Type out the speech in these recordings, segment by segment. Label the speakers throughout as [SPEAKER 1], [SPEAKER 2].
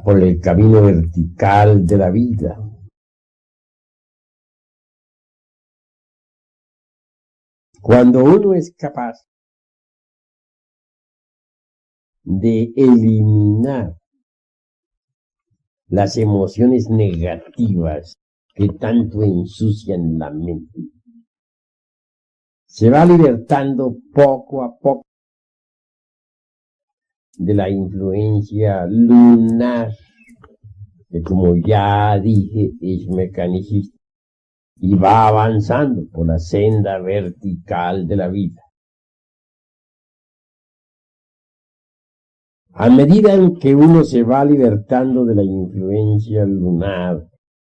[SPEAKER 1] por el camino vertical de la vida. Cuando uno es capaz de eliminar las emociones negativas que tanto ensucian la mente, se va libertando poco a poco de la influencia lunar, que como ya dije es mecanicista, y va avanzando por la senda vertical de la vida. A medida en que uno se va libertando de la influencia lunar,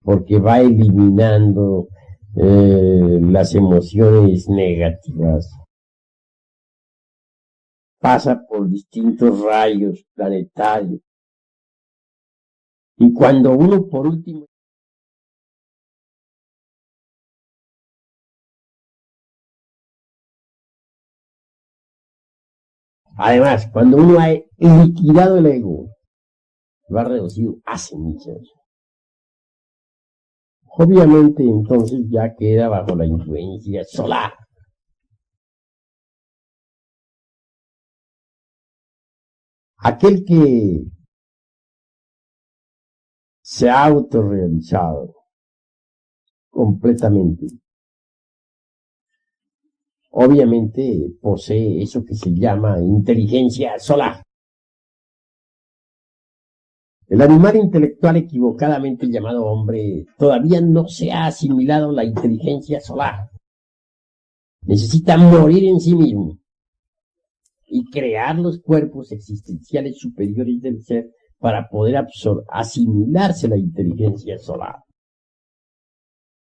[SPEAKER 1] porque va eliminando las emociones negativas, pasa por distintos rayos planetarios. Y cuando uno por último además, cuando uno ha liquidado el ego, lo ha reducido a cenizas, obviamente entonces ya queda bajo la influencia solar. Aquel que se ha autorrealizado completamente, obviamente posee eso que se llama inteligencia solar. El animal intelectual equivocadamente llamado hombre todavía no se ha asimilado la inteligencia solar. Necesita morir en sí mismo y crear los cuerpos existenciales superiores del ser para poder asimilarse la inteligencia solar.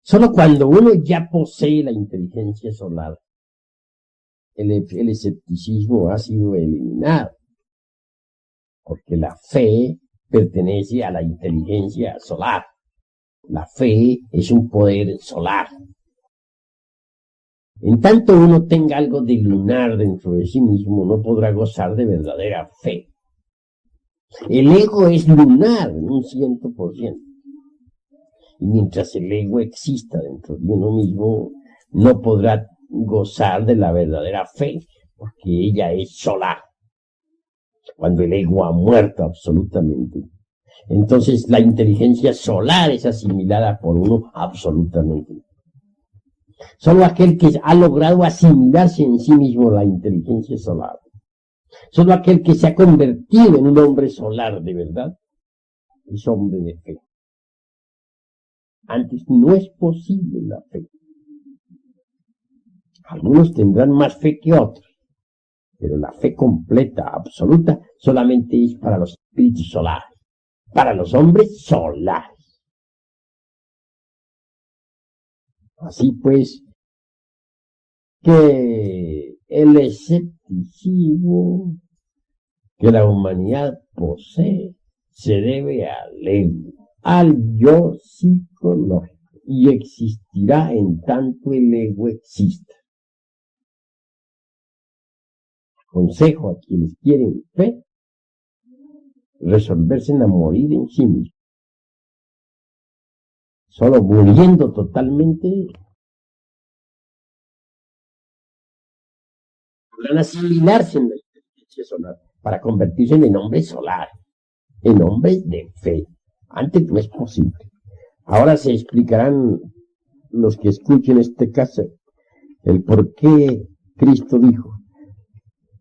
[SPEAKER 1] Solo cuando uno ya posee la inteligencia solar, el escepticismo ha sido eliminado, porque la fe pertenece a la inteligencia solar. La fe es un poder solar. En tanto uno tenga algo de lunar dentro de sí mismo, no podrá gozar de verdadera fe. El ego es lunar en un 100%. Y mientras el ego exista dentro de uno mismo, no podrá gozar de la verdadera fe, porque ella es solar. Cuando el ego ha muerto absolutamente, entonces la inteligencia solar es asimilada por uno absolutamente. Solo aquel que ha logrado asimilarse en sí mismo la inteligencia solar, solo aquel que se ha convertido en un hombre solar de verdad, es hombre de fe. Antes no es posible la fe. Algunos tendrán más fe que otros, pero la fe completa, absoluta, solamente es para los espíritus solares, para los hombres solares. Así pues, que el escepticismo que la humanidad posee se debe al ego, al yo psicológico, y existirá en tanto el ego exista. Aconsejo a quienes quieren fe resolverse a morir en sí mismos. Solo muriendo totalmente podrán asimilarse en la inteligencia solar para convertirse en hombres solares, en hombres de fe. Antes no es posible. Ahora se explicarán los que escuchen este caso el por qué Cristo dijo: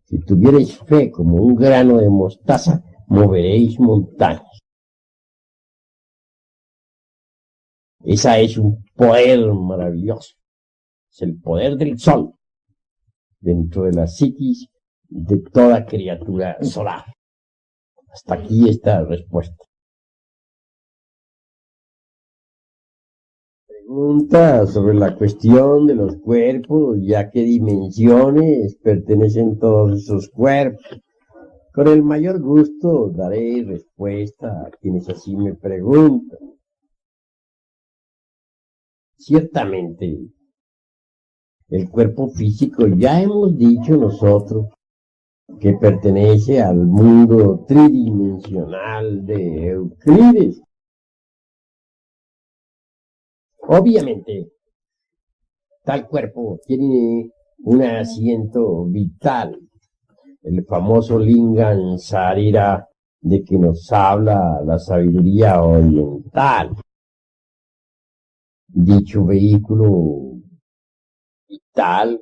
[SPEAKER 1] si tuvierais fe como un grano de mostaza, moveréis montañas. Esa es un poder maravilloso. Es el poder del sol dentro de la psiquis de toda criatura solar. Hasta aquí está la respuesta. Pregunta sobre la cuestión de los cuerpos, ya que dimensiones pertenecen todos esos cuerpos. Con el mayor gusto daré respuesta a quienes así me preguntan. Ciertamente, el cuerpo físico, ya hemos dicho nosotros, que pertenece al mundo tridimensional de Euclides. Obviamente, tal cuerpo tiene un asiento vital, el famoso Lingam Sarira de que nos habla la sabiduría oriental. Dicho vehículo vital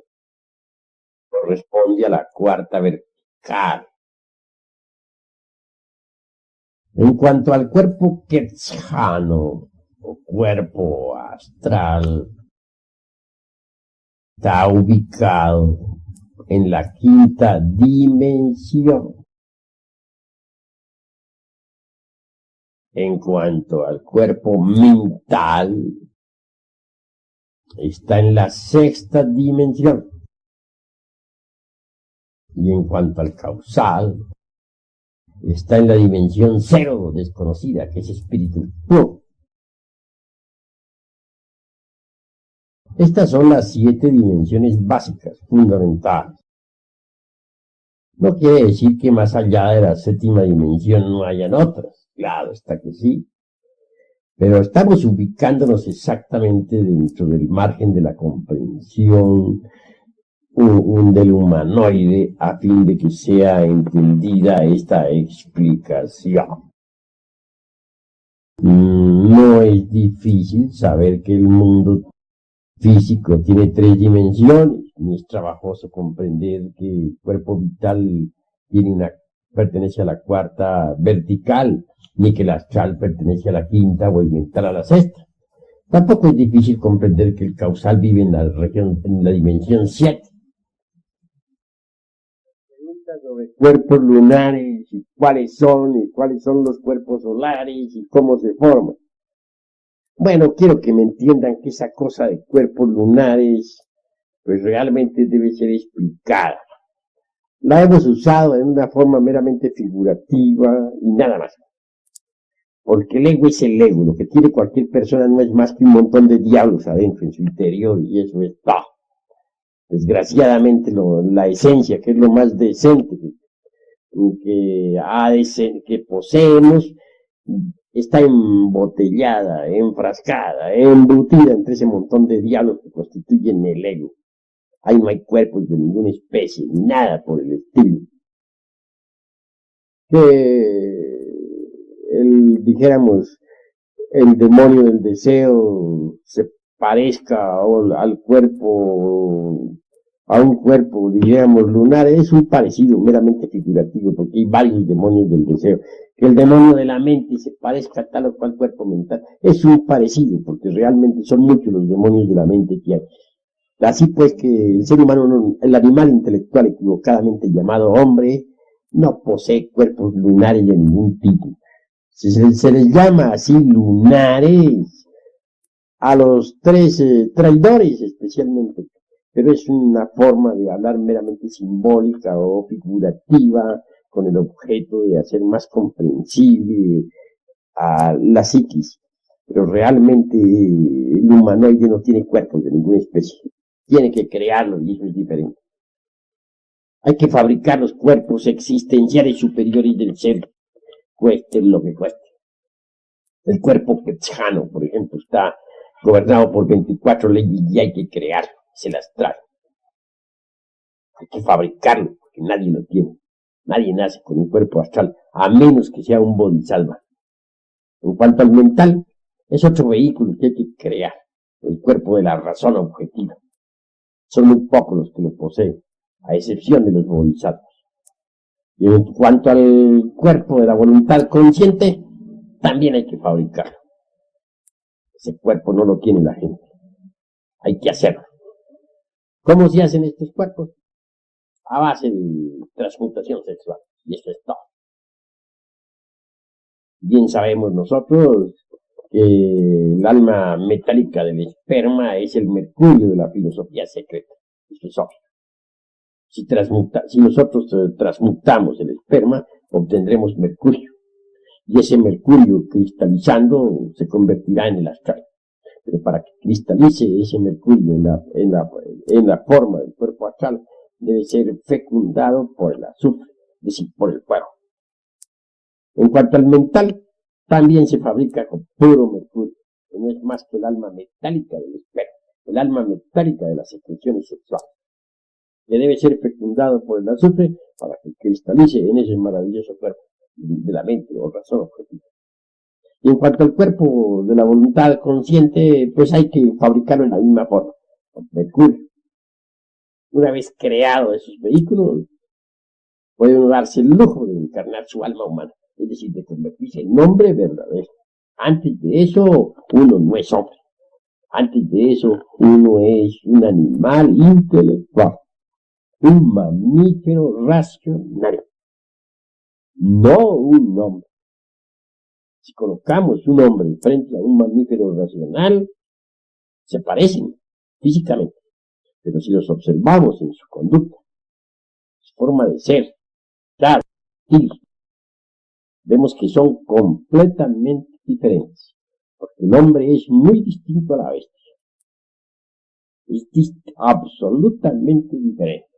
[SPEAKER 1] corresponde a la cuarta vertical. En cuanto al cuerpo quetzano o cuerpo astral, está ubicado en la quinta dimensión. En cuanto al cuerpo mental, está en la sexta dimensión. Y en cuanto al causal, está en la dimensión cero desconocida, que es espíritu puro. Estas son las 7 dimensiones básicas, fundamentales. No quiere decir que más allá de la séptima dimensión no hayan otras. Claro, está que sí. Pero estamos ubicándonos exactamente dentro del margen de la comprensión del humanoide a fin de que sea entendida esta explicación. No es difícil saber que el mundo físico tiene 3 dimensiones, ni es trabajoso comprender que el cuerpo vital pertenece a la cuarta vertical, ni que el astral pertenece a la quinta o el mental a la sexta. Tampoco es difícil comprender que el causal vive en la dimensión 7. Preguntas sobre cuerpos lunares y cuáles son los cuerpos solares y cómo se forman. Bueno, quiero que me entiendan que esa cosa de cuerpos lunares, pues realmente debe ser explicada. La hemos usado en una forma meramente figurativa y nada más. Porque el ego es el ego, lo que tiene cualquier persona no es más que un montón de diablos adentro, en su interior, y eso es todo. Desgraciadamente la esencia, que es lo más decente que poseemos, está embotellada, enfrascada, embutida entre ese montón de diablos que constituyen el ego. Ahí no hay cuerpos de ninguna especie, nada por el estilo. Que dijéramos, el demonio del deseo se parezca al cuerpo, a un cuerpo, diríamos, lunar, es un parecido meramente figurativo, porque hay varios demonios del deseo. Que el demonio de la mente se parezca a tal o cual cuerpo mental, es un parecido, porque realmente son muchos los demonios de la mente que hay. Así pues que el ser humano, el animal intelectual equivocadamente llamado hombre, no posee cuerpos lunares de ningún tipo. Se les llama así lunares a los 3 traidores especialmente, pero es una forma de hablar meramente simbólica o figurativa con el objeto de hacer más comprensible a la psiquis. Pero realmente el humanoide no tiene cuerpos de ninguna especie. Tiene que crearlo y eso es diferente. Hay que fabricar los cuerpos existenciales superiores del ser, cueste lo que cueste. El cuerpo quetzano, por ejemplo, está gobernado por 24 leyes y hay que crearlo, se las trae. Hay que fabricarlo, porque nadie lo tiene. Nadie nace con un cuerpo astral, a menos que sea un bodhisattva. En cuanto al mental, es otro vehículo que hay que crear, el cuerpo de la razón objetiva. Son muy pocos los que lo poseen, a excepción de los bodhisattvas. Y en cuanto al cuerpo de la voluntad consciente, también hay que fabricarlo. Ese cuerpo no lo tiene la gente. Hay que hacerlo. ¿Cómo se hacen estos cuerpos? A base de transmutación sexual. Y eso es todo. Bien sabemos nosotros que el alma metálica del esperma es el mercurio de la filosofía secreta. Eso es obvio. Si nosotros transmutamos el esperma, obtendremos mercurio. Y ese mercurio cristalizando se convertirá en el astral. Pero para que cristalice ese mercurio en la forma del cuerpo astral, debe ser fecundado por el azufre, es decir, por el fuego. En cuanto al mental, también se fabrica con puro mercurio, que no es más que el alma metálica del espejo, el alma metálica de las secreciones sexuales, que debe ser fecundado por el azufre para que cristalice en ese maravilloso cuerpo de la mente o razón objetiva. Y en cuanto al cuerpo de la voluntad consciente, pues hay que fabricarlo en la misma forma, con mercurio. Una vez creado esos vehículos, puede uno darse el lujo de encarnar su alma humana, es decir, de convertirse en hombre verdadero. Antes de eso, uno no es hombre. Antes de eso, uno es un animal intelectual, un mamífero racional, no un hombre. Si colocamos un hombre frente a un mamífero racional, se parecen físicamente, pero si los observamos en su conducta, su forma de ser, dar, ir, vemos que son completamente diferentes, porque el hombre es muy distinto a la bestia, es absolutamente diferente.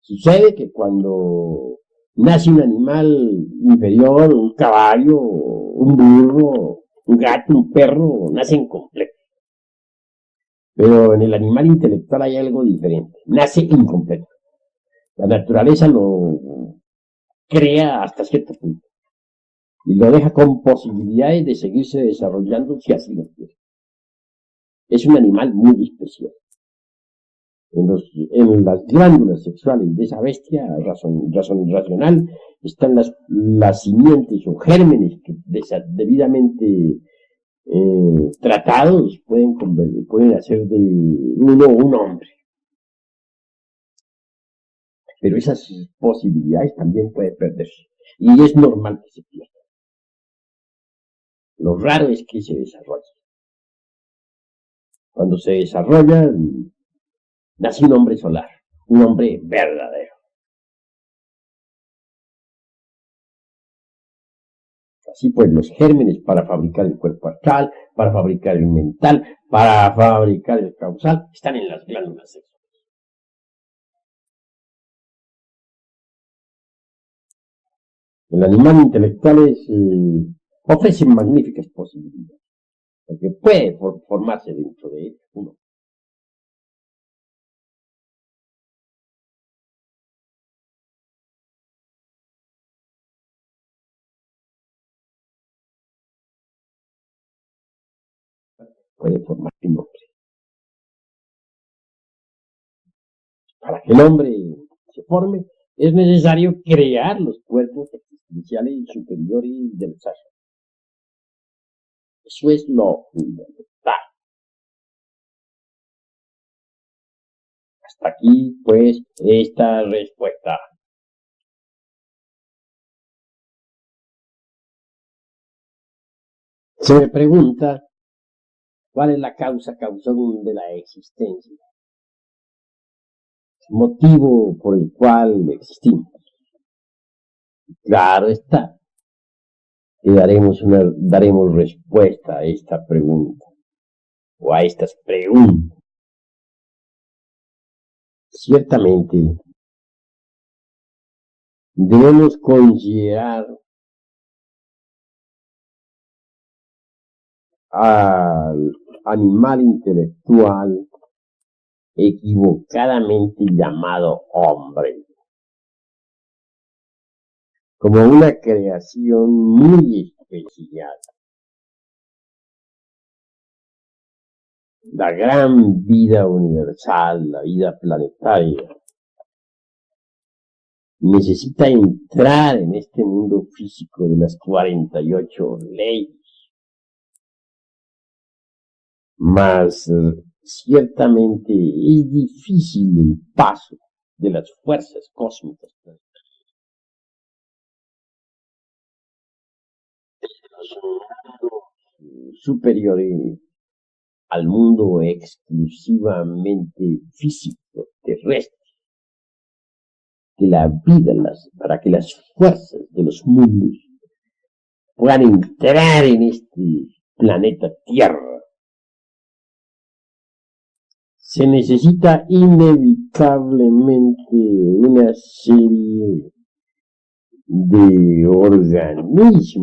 [SPEAKER 1] Sucede que cuando nace un animal inferior, un caballo, un burro, un gato, un perro, nacen completos. Pero en el animal intelectual hay algo diferente, nace incompleto. La naturaleza lo crea hasta cierto punto y lo deja con posibilidades de seguirse desarrollando si así lo quiere. Es un animal muy especial. En las glándulas sexuales de esa bestia racional están las simientes o gérmenes que debidamente tratados pueden hacer de uno un hombre. Pero esas posibilidades también pueden perderse. Y es normal que se pierdan. Lo raro es que se desarrolle. Cuando se desarrolla, nace un hombre solar, un hombre verdadero. Así pues, los gérmenes para fabricar el cuerpo astral, para fabricar el mental, para fabricar el causal, están en las glándulas sexuales. El animal intelectual ofrece magníficas posibilidades, porque puede formarse dentro de él uno. Puede formarse un hombre. Para que el hombre se forme, es necesario crear los cuerpos existenciales superiores del ser. Eso es lo fundamental. Hasta aquí, pues, esta respuesta. Se me pregunta, ¿cuál es la causa causón de la existencia? Motivo por el cual existimos. Claro está, que daremos respuesta a esta pregunta, o a estas preguntas. Ciertamente, debemos considerar al animal intelectual equivocadamente llamado hombre como una creación muy especial. La gran vida universal, la vida planetaria, necesita entrar en este mundo físico de las 48 leyes. Mas ciertamente es difícil el paso de las fuerzas cósmicas superiores al mundo exclusivamente físico, terrestre, que la vida, para que las fuerzas de los mundos puedan entrar en este planeta Tierra, se necesita inevitablemente una serie de organismos